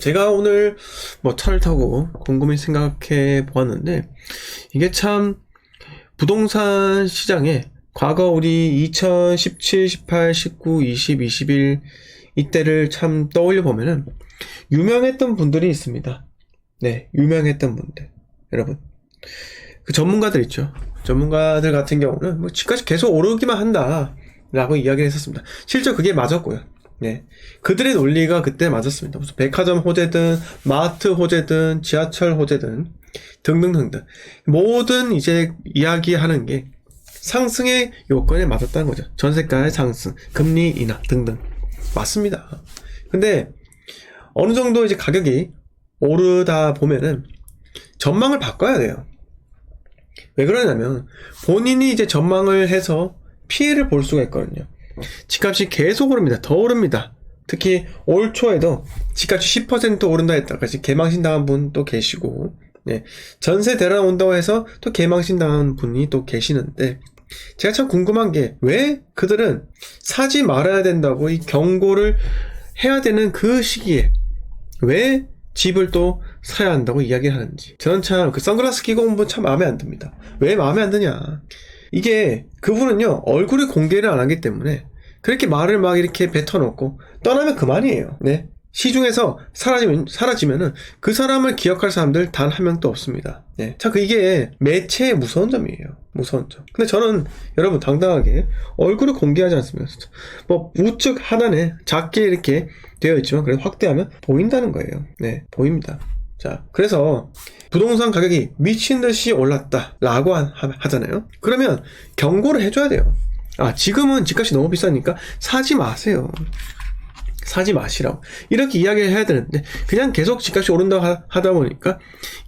제가 오늘 뭐 차를 타고 곰곰이 생각해 보았는데, 이게 참 부동산 시장에 과거 우리 2017, 18, 19, 20, 21 이때를 참 떠올려 보면은 유명했던 분들이 있습니다. 네, 유명했던 분들. 여러분, 그 전문가들 있죠. 전문가들 같은 경우는 뭐 집값이 계속 오르기만 한다 라고 이야기를 했었습니다. 실제 그게 맞았고요. 네, 그들의 논리가 그때 맞았습니다. 무슨 백화점 호재든 마트 호재든 지하철 호재든 등등등등 모든 이제 이야기하는 게 상승의 요건에 맞았다는 거죠. 전세가의 상승, 금리 인하 등등 맞습니다. 근데 어느 정도 이제 가격이 오르다 보면은 전망을 바꿔야 돼요. 왜 그러냐면 본인이 이제 전망을 해서 피해를 볼 수가 있거든요. 집값이 계속 오릅니다. 더 오릅니다. 특히 올 초에도 집값이 10% 오른다 했다가 개망신 당한 분도 계시고, 네, 전세 대란 온다고 해서 또 개망신 당한 분이 또 계시는데, 제가 참 궁금한 게 왜 그들은 사지 말아야 된다고 이 경고를 해야 되는 그 시기에 왜 집을 또 사야 한다고 이야기를 하는지, 저는 참 그 선글라스 끼고 온 분 참 마음에 안 듭니다. 왜 마음에 안 드냐, 이게 그분은요 얼굴을 공개를 안 하기 때문에 그렇게 말을 막 이렇게 뱉어놓고 떠나면 그만이에요. 네, 시중에서 사라지면은 그 사람을 기억할 사람들 단 한 명도 없습니다. 네, 참 이게 매체의 무서운 점이에요. 무서운 점. 근데 저는 여러분 당당하게 얼굴을 공개하지 않습니다. 뭐 우측 하단에 작게 이렇게 되어 있지만 그래도 확대하면 보인다는 거예요. 네, 보입니다. 자, 그래서 부동산 가격이 미친듯이 올랐다 라고 하잖아요. 그러면 경고를 해줘야 돼요. 아, 지금은 집값이 너무 비싸니까 사지 마세요. 사지 마시라고 이렇게 이야기를 해야 되는데, 그냥 계속 집값이 오른다고 하다 보니까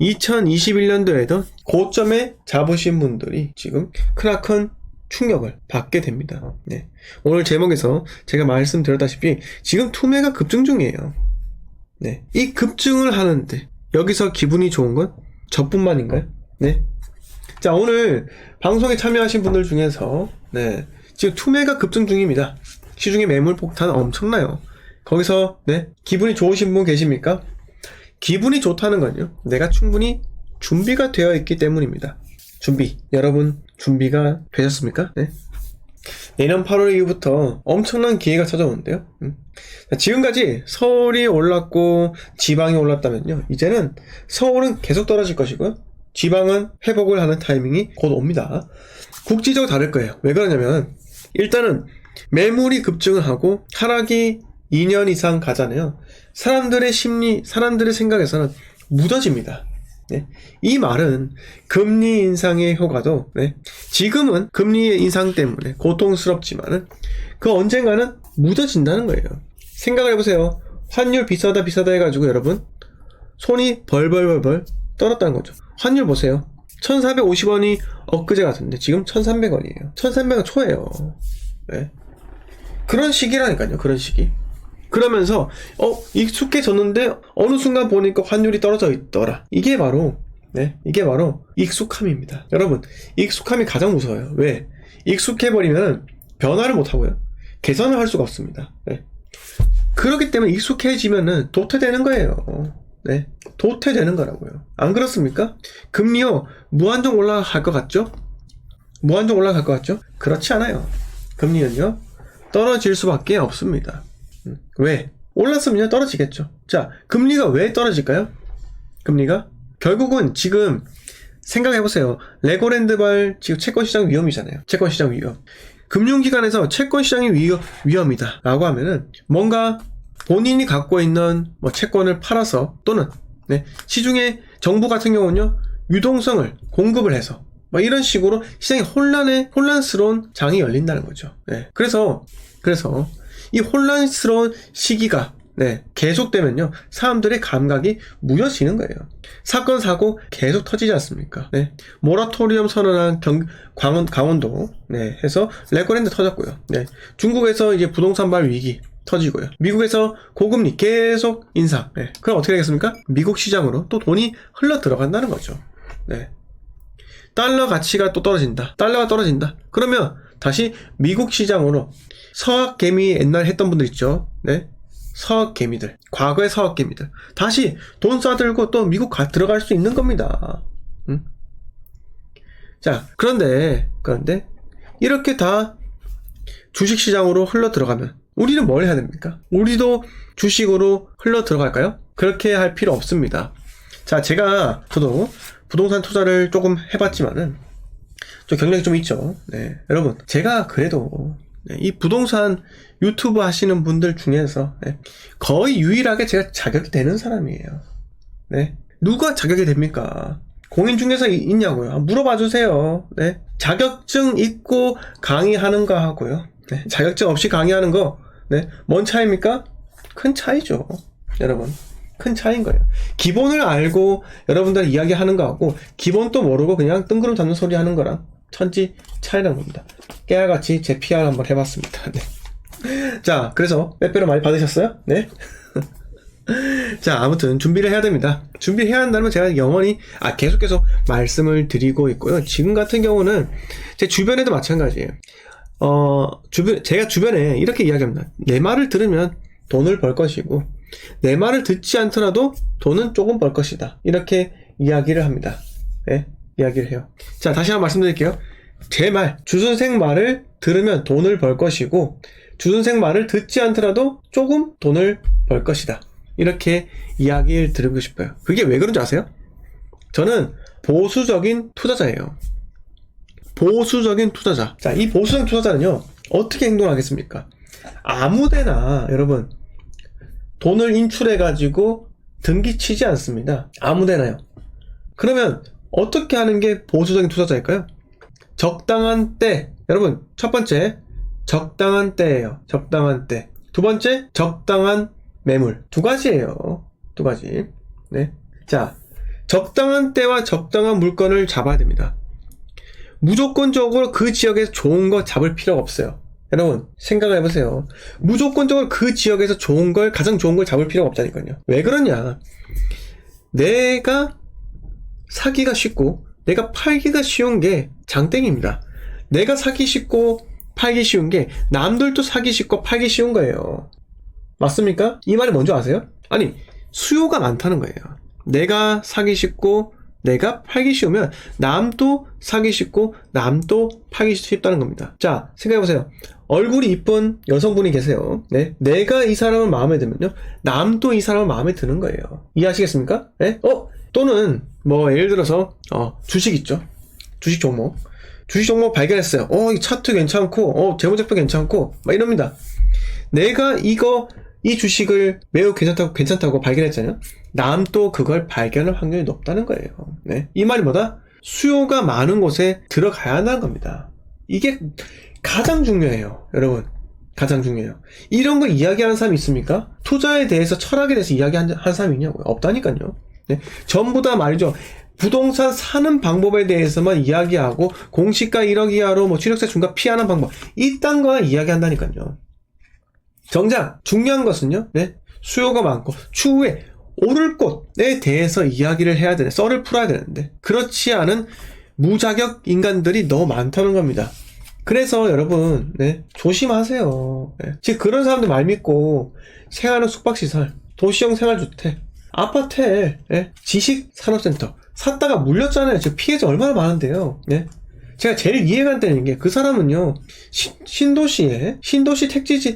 2021년도에도 고점에 잡으신 분들이 지금 크나큰 충격을 받게 됩니다. 네, 오늘 제목에서 제가 말씀드렸다시피 지금 투매가 급증 중이에요. 네, 이 급증을 하는데 여기서 기분이 좋은 건 저뿐만인가요? 네. 자, 오늘 방송에 참여하신 분들 중에서 네, 지금 투매가 급증 중입니다. 시중에 매물 폭탄 엄청나요. 거기서 네, 기분이 좋으신 분 계십니까? 기분이 좋다는 건요, 내가 충분히 준비가 되어 있기 때문입니다. 준비. 여러분 준비가 되셨습니까? 네. 내년 8월 이후부터 엄청난 기회가 찾아오는데요. 지금까지 서울이 올랐고 지방이 올랐다면요, 이제는 서울은 계속 떨어질 것이고요, 지방은 회복을 하는 타이밍이 곧 옵니다. 국지적으로 다를 거예요. 왜 그러냐면 일단은 매물이 급증을 하고 하락이 2년 이상 가잖아요. 사람들의 심리, 사람들의 생각에서는 묻어집니다. 네. 이 말은 금리 인상의 효과도 네, 지금은 금리 인상 때문에 고통스럽지만은 그 언젠가는 묻어진다는 거예요. 생각을 해보세요. 환율 비싸다 해가지고 여러분 손이 벌벌 떨었다는 거죠. 환율 보세요. 1450원이 엊그제 같은데 지금 1300원이에요 1300원 초예요. 네. 그런 시기라니까요. 그런 시기. 그러면서 익숙해졌는데 어느 순간 보니까 환율이 떨어져 있더라. 이게 바로 네, 이게 바로 익숙함입니다. 여러분, 익숙함이 가장 무서워요. 왜? 익숙해버리면 변화를 못하고요, 개선을 할 수가 없습니다. 네. 그렇기 때문에 익숙해지면은 도태되는 거예요. 네, 도태되는 거라고요. 안 그렇습니까? 금리요 무한정 올라갈 것 같죠? 무한정 올라갈 것 같죠? 그렇지 않아요. 금리는요 떨어질 수밖에 없습니다. 왜? 올랐으면 떨어지겠죠. 자, 금리가 왜 떨어질까요? 금리가 결국은 지금 생각해보세요. 레고랜드발 지금 채권시장 위험이잖아요. 채권시장 위험. 금융기관에서 채권시장이 위험이다 라고 하면은 뭔가 본인이 갖고 있는 뭐 채권을 팔아서 또는 네, 시중에 정부 같은 경우는요 유동성을 공급을 해서 뭐 이런 식으로 시장이 혼란스러운 장이 열린다는 거죠. 네. 그래서 이 혼란스러운 시기가 네, 계속되면요 사람들의 감각이 무뎌지는 거예요. 사건 사고 계속 터지지 않습니까? 네. 모라토리엄 선언한 강원도 네, 해서 레고랜드 터졌고요. 네. 중국에서 이제 부동산발 위기 터지고요. 미국에서 고금리 계속 인상. 네. 그럼 어떻게 되겠습니까? 미국 시장으로 또 돈이 흘러 들어간다는 거죠. 네. 달러 가치가 또 떨어진다. 달러가 떨어진다. 그러면 다시 미국 시장으로 서학 개미 옛날 했던 분들 있죠. 네. 서학개미들, 과거의 서학개미들 다시 돈 싸들고 또 미국 들어갈 수 있는 겁니다. 응? 자, 그런데 이렇게 다 주식시장으로 흘러 들어가면 우리는 뭘 해야 됩니까? 우리도 주식으로 흘러 들어갈까요? 그렇게 할 필요 없습니다. 자, 저도 부동산 투자를 조금 해봤지만은 좀 경력이 좀 있죠. 네, 여러분, 제가 그래도 이 부동산 유튜브 하시는 분들 중에서 거의 유일하게 제가 자격이 되는 사람이에요. 네, 누가 자격이 됩니까? 공인 중개사 있냐고요? 물어봐 주세요. 네, 자격증 있고 강의하는 거 하고요. 네, 자격증 없이 강의하는 거, 네, 뭔 차이입니까? 큰 차이죠, 여러분. 큰 차이인 거예요. 기본을 알고 여러분들 이야기하는 거하고 기본도 모르고 그냥 뜬구름 잡는 소리 하는 거랑 천지 차이라는 겁니다. 깨알같이 제 PR 한번 해봤습니다. 네. 자, 그래서 빼빼로 많이 받으셨어요? 네. 자, 아무튼 준비를 해야 됩니다. 준비해야 한다면 제가 영원히 계속 말씀을 드리고 있고요. 지금 같은 경우는 제 주변에도 마찬가지예요. 제가 주변에 이렇게 이야기합니다. 내 말을 들으면 돈을 벌 것이고 내 말을 듣지 않더라도 돈은 조금 벌 것이다. 이렇게 이야기를 합니다. 네, 이야기를 해요. 자, 다시 한번 말씀드릴게요. 제 말, 주선생 말을 들으면 돈을 벌 것이고 주선생 말을 듣지 않더라도 조금 돈을 벌 것이다. 이렇게 이야기를 드리고 싶어요. 그게 왜 그런지 아세요? 저는 보수적인 투자자예요. 보수적인 투자자. 자, 이 보수적인 투자자는요, 어떻게 행동하겠습니까? 아무데나 여러분 돈을 인출해가지고 등기치지 않습니다. 아무데나요. 그러면 어떻게 하는 게 보수적인 투자자일까요? 적당한 때. 여러분, 첫 번째 적당한 때예요. 적당한 때. 두 번째 적당한 매물. 두 가지예요. 두 가지. 네. 자, 적당한 때와 적당한 물건을 잡아야 됩니다. 무조건적으로 그 지역에서 좋은 거 잡을 필요가 없어요. 여러분, 생각을 해보세요. 무조건적으로 그 지역에서 가장 좋은 걸 잡을 필요가 없다니까요. 왜 그러냐? 내가 사기가 쉽고 내가 팔기가 쉬운 게 장땡입니다. 내가 사기 쉽고 팔기 쉬운 게 남들도 사기 쉽고 팔기 쉬운 거예요. 맞습니까? 이 말이 뭔지 아세요? 아니, 수요가 많다는 거예요. 내가 사기 쉽고 내가 팔기 쉬우면 남도 사기 쉽고 남도 팔기 쉽다는 겁니다. 자, 생각해보세요. 얼굴이 이쁜 여성분이 계세요. 네, 내가 이 사람을 마음에 들면요, 남도 이 사람을 마음에 드는 거예요. 이해하시겠습니까? 네? 또는 예를 들어서 주식 있죠. 주식 종목 발견했어요. 이 차트 괜찮고 재무제표 괜찮고 막 이럽니다. 내가 이 주식을 매우 괜찮다고 발견했잖아요. 남도 그걸 발견할 확률이 높다는 거예요. 네. 이 말이 뭐다? 수요가 많은 곳에 들어가야 한다는 겁니다. 이게 가장 중요해요. 여러분, 가장 중요해요. 이런 거 이야기하는 사람이 있습니까? 투자에 대해서, 철학에 대해서 이야기하는 사람이 있냐고요? 없다니까요. 네. 전부 다 말이죠. 부동산 사는 방법에 대해서만 이야기하고 공시가 1억 이하로 취득세 중과 피하는 방법, 이딴 거 이야기한다니까요. 정작 중요한 것은요, 네, 수요가 많고 추후에 오를 곳에 대해서 이야기를 해야 되는데, 썰을 풀어야 되는데, 그렇지 않은 무자격 인간들이 너무 많다는 겁니다. 그래서 여러분, 네, 조심하세요. 네. 지금 그런 사람들 말 믿고 생활은 숙박시설, 도시형 생활주택, 아파트, 네, 지식산업센터 샀다가 물렸잖아요. 지금 피해자 얼마나 많은데요. 네. 제가 제일 이해가 안 되는 게, 그 사람은요, 신도시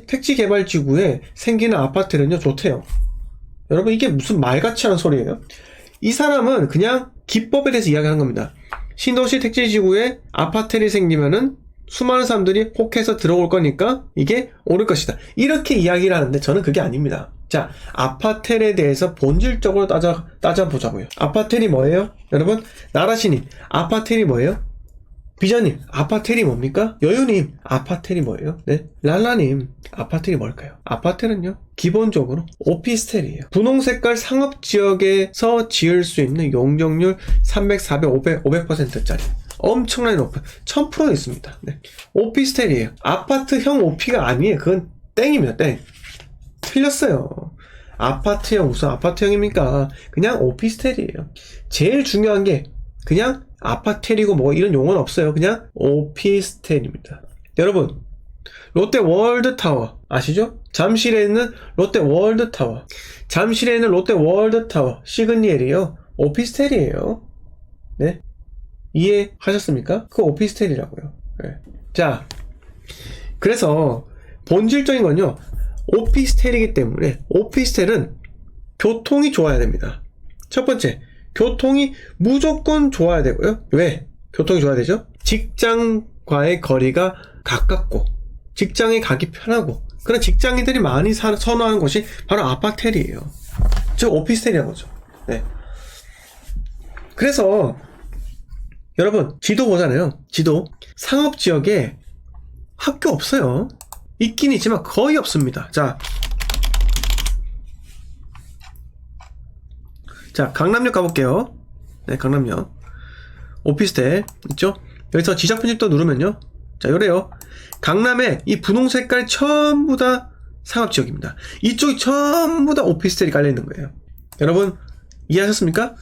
택지개발지구에 생기는 아파트는요, 좋대요. 여러분, 이게 무슨 말같이 하는 소리예요? 이 사람은 그냥 기법에 대해서 이야기하는 겁니다. 신도시 택지지구에 아파트를 생기면은 수많은 사람들이 혹해서 들어올 거니까 이게 오를 것이다. 이렇게 이야기를 하는데 저는 그게 아닙니다. 자, 아파텔에 대해서 본질적으로 따져보자고요. 아파텔이 뭐예요? 여러분, 나라시님, 아파텔이 뭐예요? 비자님, 아파텔이 뭡니까? 여유님, 아파텔이 뭐예요? 네, 랄라님, 아파텔이 뭘까요? 아파텔은요, 기본적으로 오피스텔이에요. 분홍색깔 상업지역에서 지을 수 있는 용적률 300, 400, 500%짜리 엄청나게 높은 1000% 있습니다. 네. 오피스텔이에요. 아파트형 오피가 아니에요. 그건 땡입니다. 땡. 틀렸어요. 아파트형, 무슨 아파트형입니까? 그냥 오피스텔이에요. 제일 중요한 게 그냥 아파텔이고 뭐 이런 용어는 없어요. 그냥 오피스텔입니다. 여러분, 롯데 월드타워 아시죠? 잠실에 있는 롯데 월드타워. 잠실에 있는 롯데 월드타워. 시그니엘이요. 오피스텔이에요. 네. 이해하셨습니까? 그 오피스텔이라고요. 네. 자, 그래서 본질적인 건요. 오피스텔이기 때문에 오피스텔은 교통이 좋아야 됩니다. 첫 번째, 교통이 무조건 좋아야 되고요. 왜? 교통이 좋아야 되죠? 직장과의 거리가 가깝고 직장에 가기 편하고 그런 직장인들이 많이 선호하는 곳이 바로 아파텔이에요. 즉 오피스텔이라는 거죠. 네. 그래서 여러분 지도 보잖아요. 지도 상업지역에 학교 없어요. 있긴 있지만 거의 없습니다. 자, 강남역 가볼게요. 네, 강남역 오피스텔 있죠? 여기서 지적 편집도 누르면요. 자, 요래요. 강남에 이 분홍 색깔 전부 다 상업지역입니다. 이쪽이 전부 다 오피스텔이 깔려있는 거예요. 여러분 이해하셨습니까?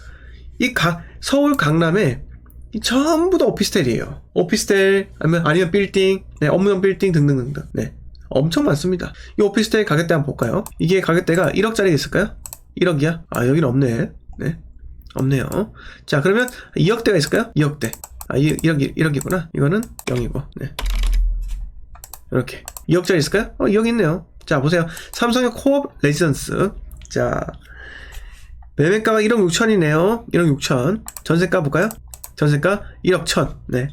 서울 강남에 전부 다 오피스텔이에요. 오피스텔 아니면 빌딩, 네, 업무용 빌딩 등등등등. 네, 엄청 많습니다. 이 오피스텔 가격대 한번 볼까요? 이게 가격대가 1억짜리 있을까요? 1억이야? 아, 여기는 없네. 네, 없네요. 자, 그러면 2억대가 있을까요? 2억대. 아, 1억이구나. 이거는 0이고. 네, 이렇게 2억짜리 있을까요? 2억 있네요. 자, 보세요. 삼성의 코업 레지던스. 자, 매매가가 1억 6천이네요. 1억 6천. 전세가 볼까요? 전세가 1억 1천. 네.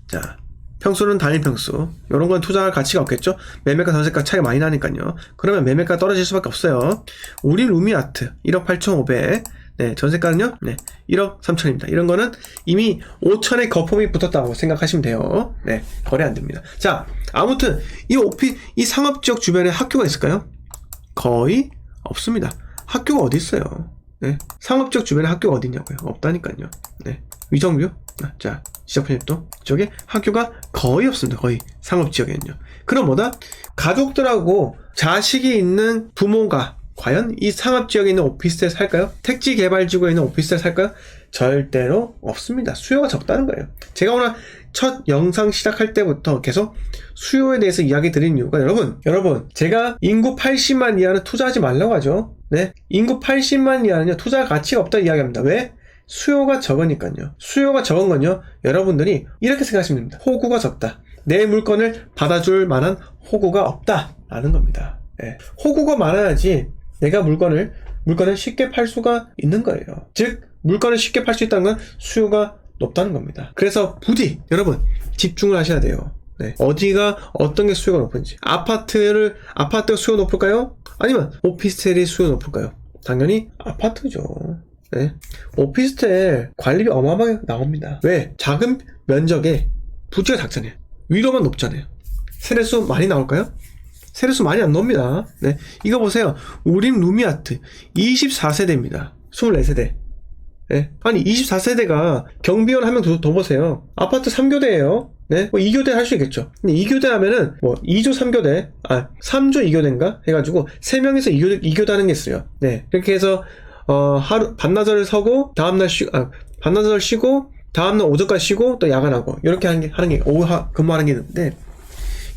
자, 평수는 단일 평수. 요런 건 투자할 가치가 없겠죠? 매매가 전세가 차이가 많이 나니까요. 그러면 매매가 떨어질 수밖에 없어요. 우리 루미아트 1억 8,500. 네, 전세가는요? 네, 1억 3천입니다. 이런 거는 이미 5천의 거품이 붙었다고 생각하시면 돼요. 네, 거래 안 됩니다. 자, 아무튼 이 상업지역 주변에 학교가 있을까요? 거의 없습니다. 학교가 어디 있어요? 네, 상업지역 주변에 학교가 어디 있냐고요? 없다니까요. 네, 위정뷰. 자, 지적 편집도 이쪽에 학교가 거의 없습니다. 거의 상업지역에는요. 그럼 뭐다? 가족들하고 자식이 있는 부모가 과연 이 상업지역에 있는 오피스텔 살까요? 택지 개발지구에 있는 오피스텔 살까요? 절대로 없습니다. 수요가 적다는 거예요. 제가 오늘 첫 영상 시작할 때부터 계속 수요에 대해서 이야기 드린 이유가 여러분 제가 인구 80만 이하는 투자하지 말라고 하죠. 네, 인구 80만 이하는요 투자 가치가 없다 이야기합니다. 왜? 수요가 적으니까요. 수요가 적은 건요, 여러분들이 이렇게 생각하시면 됩니다. 호구가 적다. 내 물건을 받아줄 만한 호구가 없다 라는 겁니다. 네. 호구가 많아야지 내가 물건을 쉽게 팔 수가 있는 거예요. 즉 물건을 쉽게 팔 수 있다는 건 수요가 높다는 겁니다. 그래서 부디 여러분 집중을 하셔야 돼요. 네. 어디가 어떤 게 수요가 높은지. 아파트가 수요 높을까요? 아니면 오피스텔이 수요 높을까요? 당연히 아파트죠. 네. 오피스텔 관리비 어마어마하게 나옵니다. 왜? 작은 면적에 부지가 작잖아요. 위로만 높잖아요. 세대수 많이 나올까요? 세대수 많이 안 나옵니다. 네. 이거 보세요. 우림 루미아트 24세대입니다. 24세대. 네. 아니 24세대가 경비원 한 명 더 보세요. 아파트 3교대예요. 네. 뭐 2교대 할 수 있겠죠. 근데 2교대 하면은 뭐 2조 3교대, 3조 2교대인가 해가지고 3명에서 2교대 하는 게 있어요. 네. 그렇게 해서 하루 반나절을 서고 다음날 반나절 쉬고 다음날 오전까지 쉬고 또 야간하고 이렇게 하는 게 오후 근무하는 게 있는데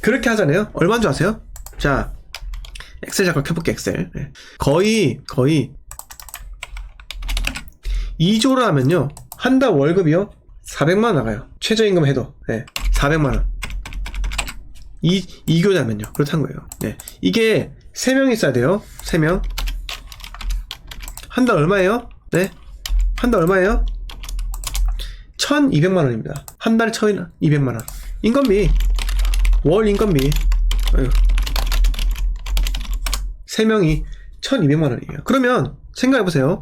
그렇게 하잖아요. 얼마인 줄 아세요? 자, 엑셀 잠깐 켜볼게. 엑셀. 네. 거의 2조를 하면요 한 달 월급이요 400만원 나가요. 최저임금 해도. 네, 400만원 2교대 하면요 그렇다는 거예요. 네. 이게 3명 있어야 돼요. 3명. 한 달 얼마예요? 네, 한 달 얼마예요? 1200만원입니다. 한 달에 1200만원. 인건비, 월 인건비. 어휴. 3명이 1200만원이에요. 그러면 생각해보세요.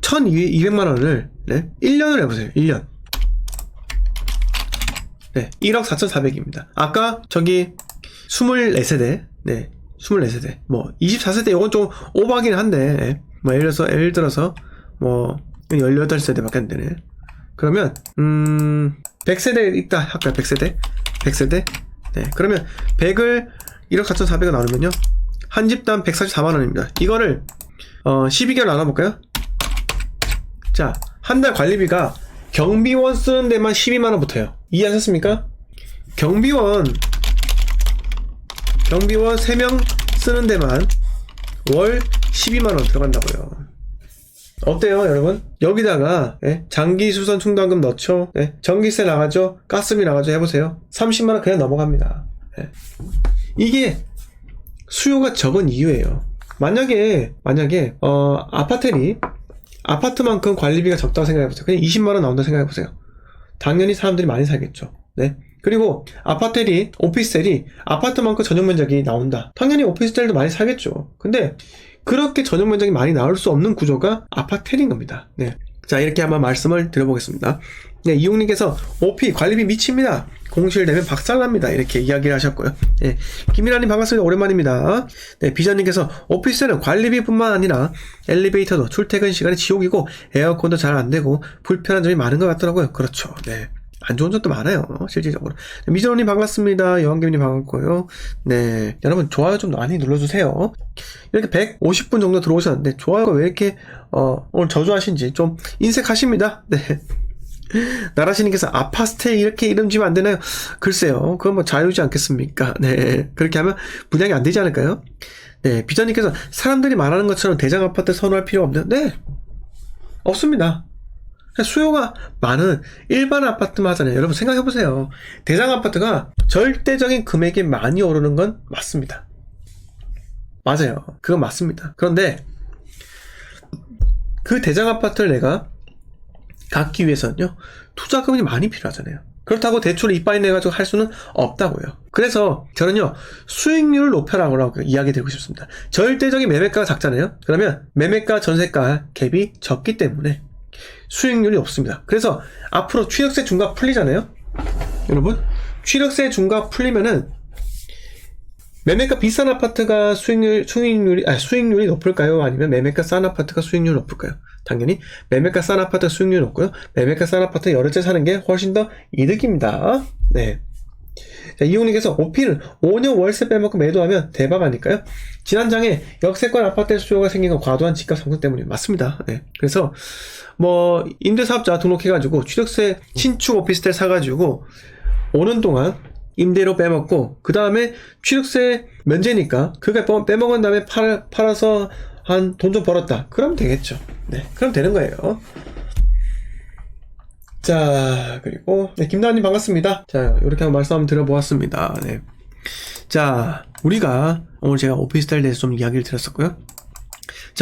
1200만원을 네, 1년을 해보세요. 1년. 네, 1억 4,400입니다. 아까 저기 24세대, 네, 24세대, 뭐 24세대 요건 좀 오버하긴 한데, 네. 뭐 예를 들어서 뭐 18세대밖에 안 되네. 그러면 100세대 있다 할까요? 100세대. 네, 그러면 100을 1억 4,400을 나누면요 한 집당 144만원입니다. 이거를 12개월 나눠볼까요? 자, 한 달 관리비가 경비원 쓰는 데만 12만원 붙어요. 이해하셨습니까? 경비원 경비원 3명 쓰는 데만 월 12만원 들어간다고요. 어때요 여러분? 여기다가 장기수선 충당금 넣죠. 전기세 나가죠. 가스비 나가죠. 해보세요. 30만원 그냥 넘어갑니다. 이게 수요가 적은 이유예요. 만약에 아파트만큼 관리비가 적다고 생각해보세요. 그냥 20만원 나온다고 생각해보세요. 당연히 사람들이 많이 살겠죠. 그리고 오피스텔이 아파트만큼 전용 면적이 나온다. 당연히 오피스텔도 많이 사겠죠. 근데 그렇게 전용 면적이 많이 나올 수 없는 구조가 아파텔인 겁니다. 자, 이렇게 한번 말씀을 드려보겠습니다. 이용님께서 OP 관리비 미칩니다. 공실되면 박살납니다. 이렇게 이야기를 하셨고요. 김일아님 반갑습니다. 오랜만입니다. 비전님께서 오피스텔은 관리비뿐만 아니라 엘리베이터도 출퇴근 시간이 지옥이고 에어컨도 잘 안되고 불편한 점이 많은 것 같더라고요. 그렇죠. 안 좋은 점도 많아요. 실질적으로. 미전님 반갑습니다. 여왕김님 반갑고요. 여러분 좋아요 좀 많이 눌러주세요. 이렇게 150분 정도 들어오셨는데 좋아요가 왜 이렇게 오늘 저조하신지 좀 인색하십니다. 나라시님께서 아파스텔 이렇게 이름 지면 안 되나요? 글쎄요. 그건 뭐 자유지 않겠습니까? 그렇게 하면 분양이 안 되지 않을까요? 비전님께서 사람들이 말하는 것처럼 대장 아파트 선호할 필요 없나요? 없습니다. 수요가 많은 일반 아파트만 하잖아요. 여러분 생각해보세요. 대장 아파트가 절대적인 금액이 많이 오르는 건 맞습니다. 맞아요. 그건 맞습니다. 그런데 그 대장 아파트를 내가 갖기 위해서는요, 투자금이 많이 필요하잖아요. 그렇다고 대출을 이빠이 내가지고 할 수는 없다고요. 그래서 저는요, 수익률을 높여라고 이야기 드리고 싶습니다. 절대적인 매매가가 작잖아요. 그러면 매매가 전세가 갭이 적기 때문에 수익률이 없습니다. 그래서 앞으로 취득세 중과 풀리잖아요. 여러분 취득세 중과 풀리면은 매매가 비싼 아파트가 수익률이 높을까요? 아니면 매매가 싼 아파트가 수익률이 높을까요? 당연히 매매가 싼 아파트가 수익률이 높고요. 매매가 싼 아파트 여러 채 사는 게 훨씬 더 이득입니다. 자, 이용님께서 OP는 5년 월세 빼먹고 매도하면 대박 아닐까요? 지난장에 역세권 아파트 수요가 생긴 건 과도한 집값 상승 때문에 맞습니다. 그래서 뭐 임대사업자 등록해가지고 취득세 신축 오피스텔 사가지고 오는 동안 임대료 빼먹고 그 다음에 취득세 면제니까 그거 빼먹은 다음에 팔아서 한 돈 좀 벌었다. 그러면 되겠죠. 그럼 되는 거예요. 자, 그리고 김나은님 반갑습니다. 자, 이렇게 한번 말씀 한번 드려보았습니다. 자, 우리가 오늘 제가 오피스텔에 대해서 좀 이야기를 드렸었고요. 자,